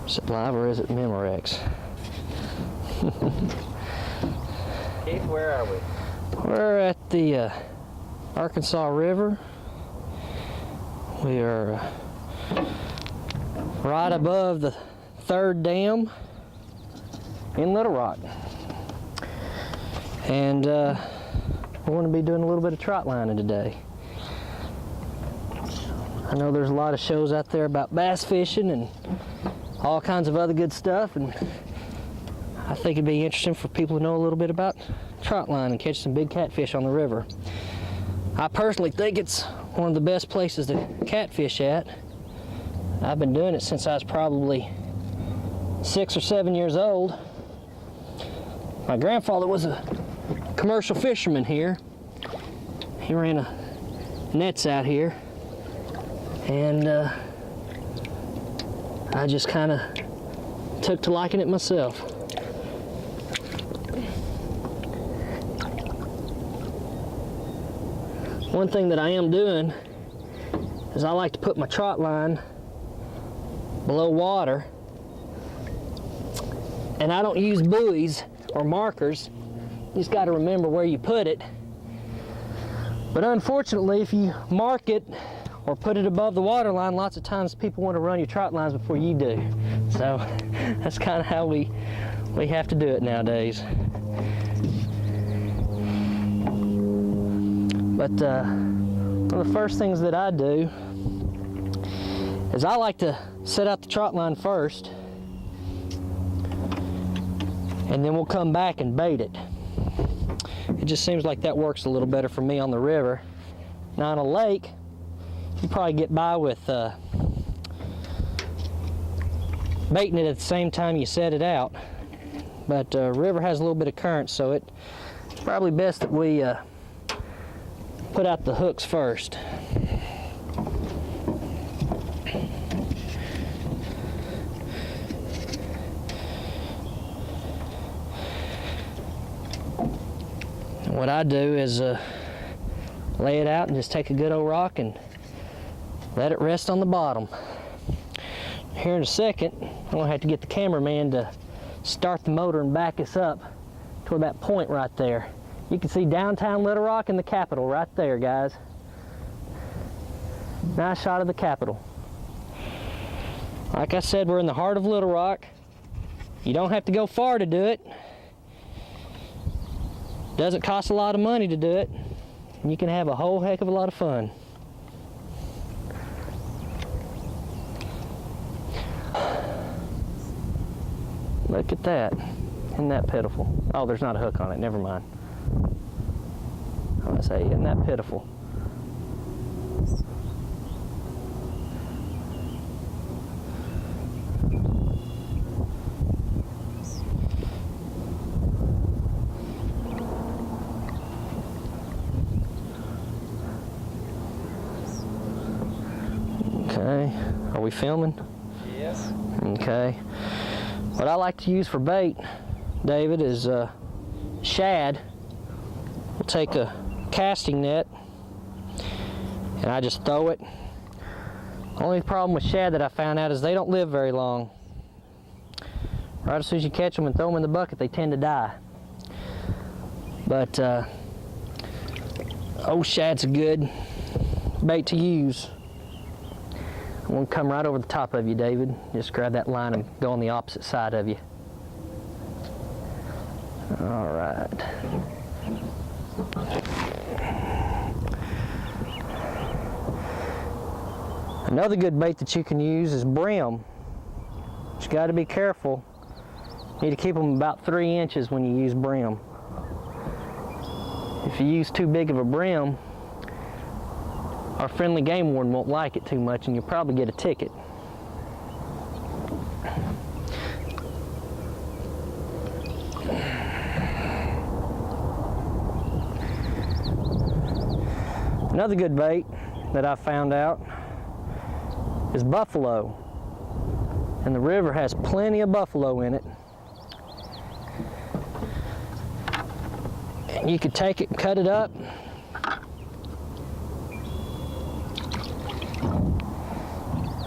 Is it live or is it Memorex? Keith, where are we? We're at the Arkansas River. We are right above the 3rd dam in Little Rock. And we're going to be doing a little bit of trout lining today. I know there's a lot of shows out there about bass fishing and all kinds of other good stuff, and I think it'd be interesting for people to know a little bit about trout line and catch some big catfish on the river. I personally think it's one of the best places to catfish at. I've been doing it since I was probably 6 or 7 years old. My grandfather was a commercial fisherman here. He ran nets out here, and I just kind of took to liking it myself. One thing that I am doing is I like to put my trot line below water, and I don't use buoys or markers. You just got to remember where you put it. But unfortunately, if you mark it or put it above the water line, lots of times people want to run your trot lines before you do. So that's kind of how we have to do it nowadays. But one of the first things that I do is I like to set out the trot line first, and then we'll come back and bait it. It just seems like that works a little better for me on the river. Now on a lake, you probably get by with baiting it at the same time you set it out. But river has a little bit of current, so it's probably best that we put out the hooks first. What I do is lay it out and just take a good old rock and let it rest on the bottom. Here in a second, I'm going to have to get the cameraman to start the motor and back us up toward that point right there. You can see downtown Little Rock and the Capitol right there, guys. Nice shot of the Capitol. Like I said, we're in the heart of Little Rock. You don't have to go far to do it. Doesn't cost a lot of money to do it. And you can have a whole heck of a lot of fun. Look at that. Isn't that pitiful? Oh, there's not a hook on it. Never mind. I was gonna say, isn't that pitiful? Okay, are we filming? Yes. Okay. What I like to use for bait, David, is shad. We'll take a casting net and I just throw it. Only problem with shad that I found out is they don't live very long. Right as soon as you catch them and throw them in the bucket, they tend to die. But old shad's a good bait to use. I'm going to come right over the top of you, David. Just grab that line and go on the opposite side of you. All right. Another good bait that you can use is brim. But you got to be careful. You need to keep them about 3 inches when you use brim. If you use too big of a brim, our friendly game warden won't like it too much and you'll probably get a ticket. Another good bait that I found out is buffalo. And the river has plenty of buffalo in it. And you could take it and cut it up.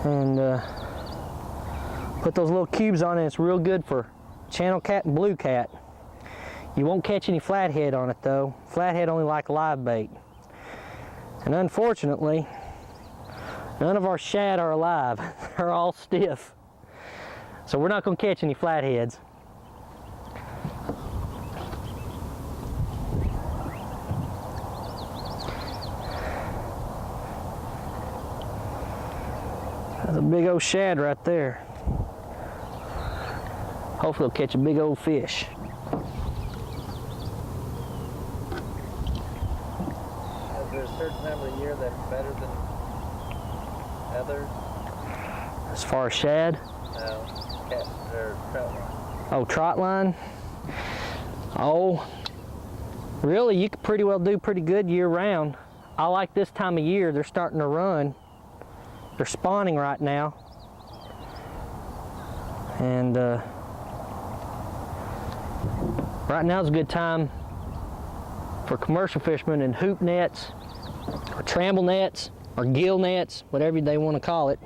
and put those little cubes on it. It's real good for channel cat and blue cat. You won't catch any flathead on it though. Flathead only like live bait. And unfortunately, none of our shad are alive. They're all stiff. So we're not going to catch any flatheads. That's a big old shad right there. Hopefully we'll catch a big old fish. Is there a certain time of the year that's better than others? As far as shad? No, cat or trout-line. Oh, Trout-Line? Oh, really, you could pretty well do pretty good year-round. I like this time of year. They're starting to run. They're spawning right now. And right now is a good time for commercial fishermen in hoop nets, or tramble nets, or gill nets, whatever they want to call it.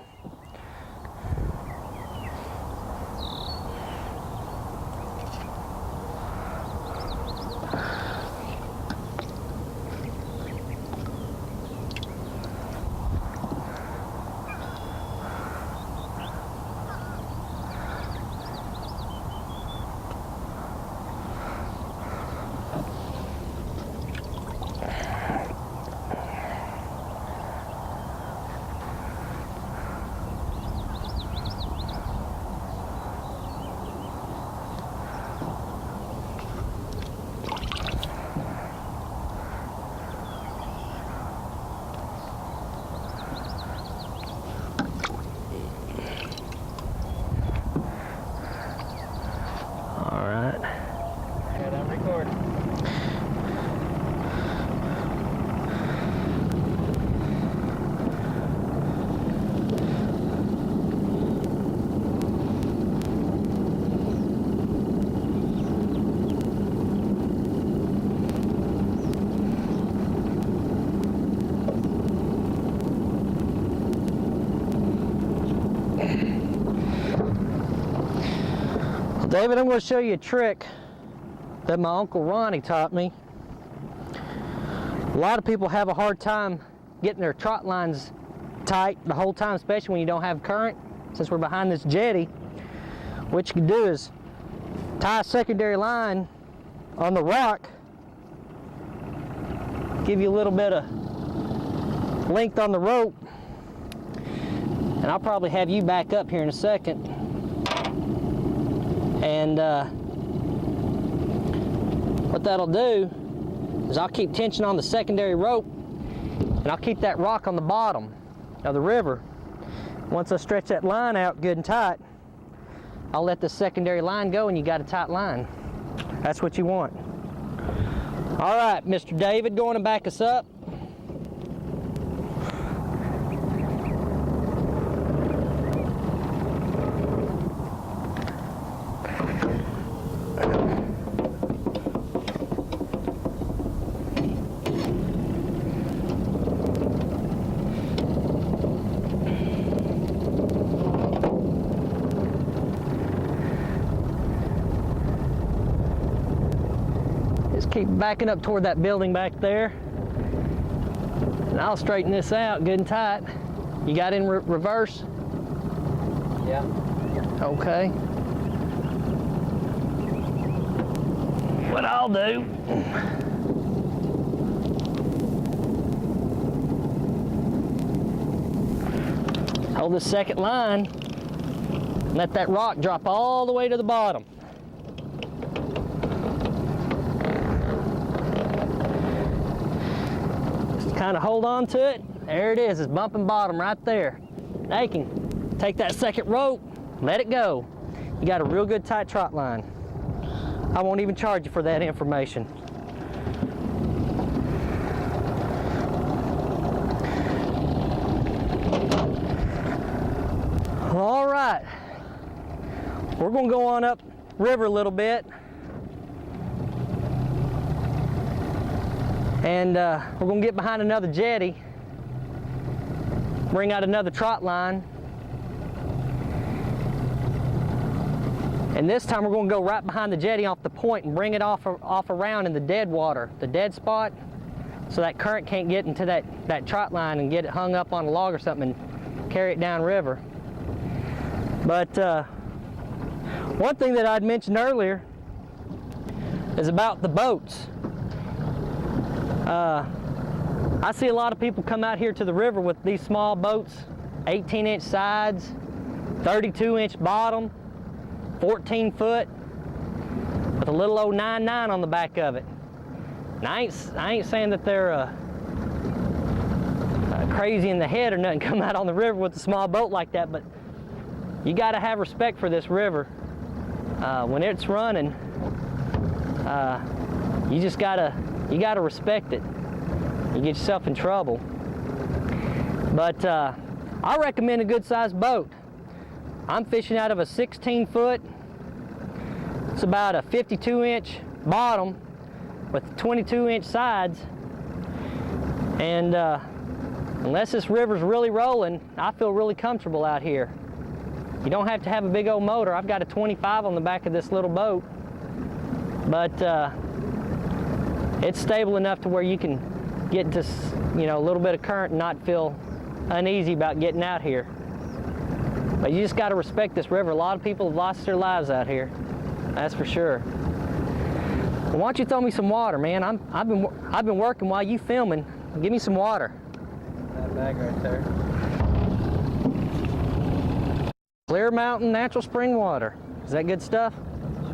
David, I'm going to show you a trick that my Uncle Ronnie taught me. A lot of people have a hard time getting their trot lines tight the whole time, especially when you don't have current. Since we're behind this jetty, what you can do is tie a secondary line on the rock, give you a little bit of length on the rope, and I'll probably have you back up here in a second. And what that'll do is I'll keep tension on the secondary rope, and I'll keep that rock on the bottom of the river. Once I stretch that line out good and tight, I'll let the secondary line go, and you got a tight line. That's what you want. All right, Mr. David, going to back us up. Keep backing up toward that building back there, and I'll straighten this out good and tight. You got in reverse? Yeah. Okay. What I'll do, hold this second line and let that rock drop all the way to the bottom. Kind of hold on to it. There it is. It's bumping bottom right there. Now you can take that second rope, let it go. You got a real good tight trot line. I won't even charge you for that information. All right. We're going to go on up river a little bit. And we're going to get behind another jetty, bring out another trot line, And this time we're going to go right behind the jetty off the point and bring it off around in the dead water, the dead spot, so that current can't get into that trout line and get it hung up on a log or something and carry it down river. But one thing that I'd mentioned earlier is about the boats. I see a lot of people come out here to the river with these small boats, 18-inch sides, 32-inch bottom, 14 foot, with a little old 9.9 on the back of it. And I ain't saying that they're crazy in the head or nothing, come out on the river with a small boat like that, but you got to have respect for this river. When it's running, you gotta respect it. You get yourself in trouble. But I recommend a good sized boat. I'm fishing out of a 16 foot. It's about a 52-inch bottom with 22-inch sides. And unless this river's really rolling, I feel really comfortable out here. You don't have to have a big old motor. I've got a 25 on the back of this little boat, but it's stable enough to where you can get to, a little bit of current and not feel uneasy about getting out here. But you just got to respect this river. A lot of people have lost their lives out here, that's for sure. Well, why don't you throw me some water, man? I've been working while you filming. Give me some water. That bag right there. Clear Mountain natural spring water. Is that good stuff?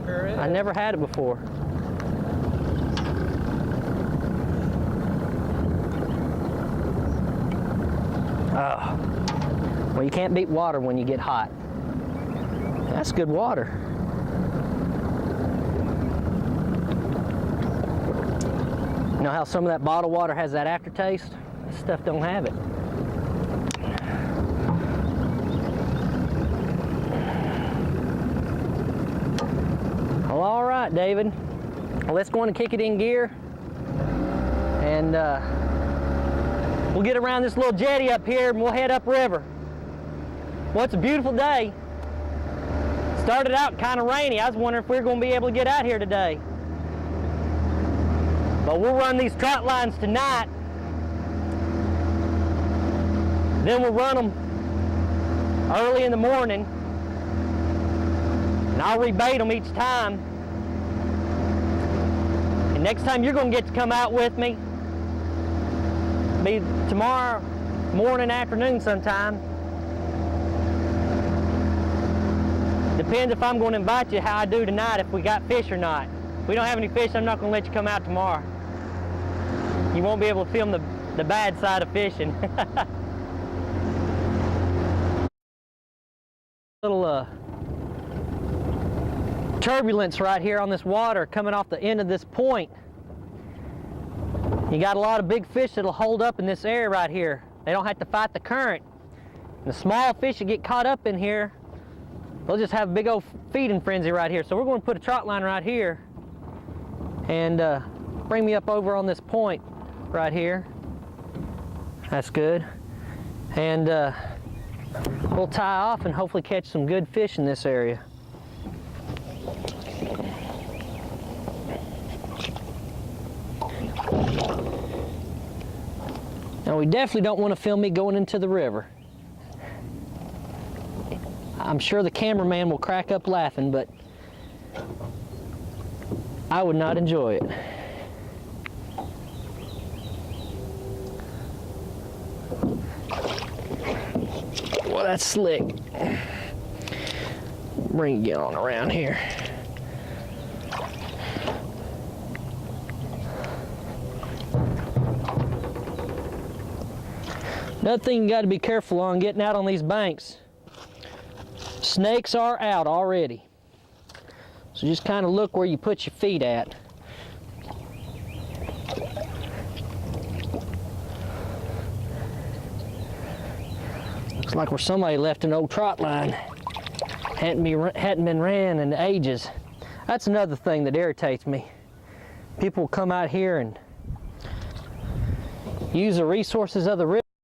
Sure is. I never had it before. Oh, well, you can't beat water when you get hot. That's good water. You know how some of that bottled water has that aftertaste? This stuff don't have it. Well, all right, David. Well, let's go on and kick it in gear, and we'll get around this little jetty up here and we'll head upriver. Well, it's a beautiful day. Started out kind of rainy. I was wondering if we were going to be able to get out here today. But we'll run these trout lines tonight. Then we'll run them early in the morning. And I'll rebait them each time. And next time you're going to get to come out with me. Be tomorrow morning, afternoon sometime. Depends if I'm going to invite you how I do tonight, if we got fish or not. If we don't have any fish, I'm not going to let you come out tomorrow. You won't be able to film the bad side of fishing. Little turbulence right here on this water coming off the end of this point. You got a lot of big fish that'll hold up in this area right here. They don't have to fight the current. And the small fish that get caught up in here, they'll just have a big old feeding frenzy right here. So we're going to put a trout line right here and bring me up over on this point right here. That's good. And we'll tie off and hopefully catch some good fish in this area. Now we definitely don't want to film me going into the river. I'm sure the cameraman will crack up laughing, but I would not enjoy it. Well, that's slick. Bring it on around here. Another thing you got to be careful on getting out on these banks. Snakes are out already. So just kind of look where you put your feet at. Looks like where somebody left an old trot line. Hadn't been ran in ages. That's another thing that irritates me. People come out here and use the resources of the river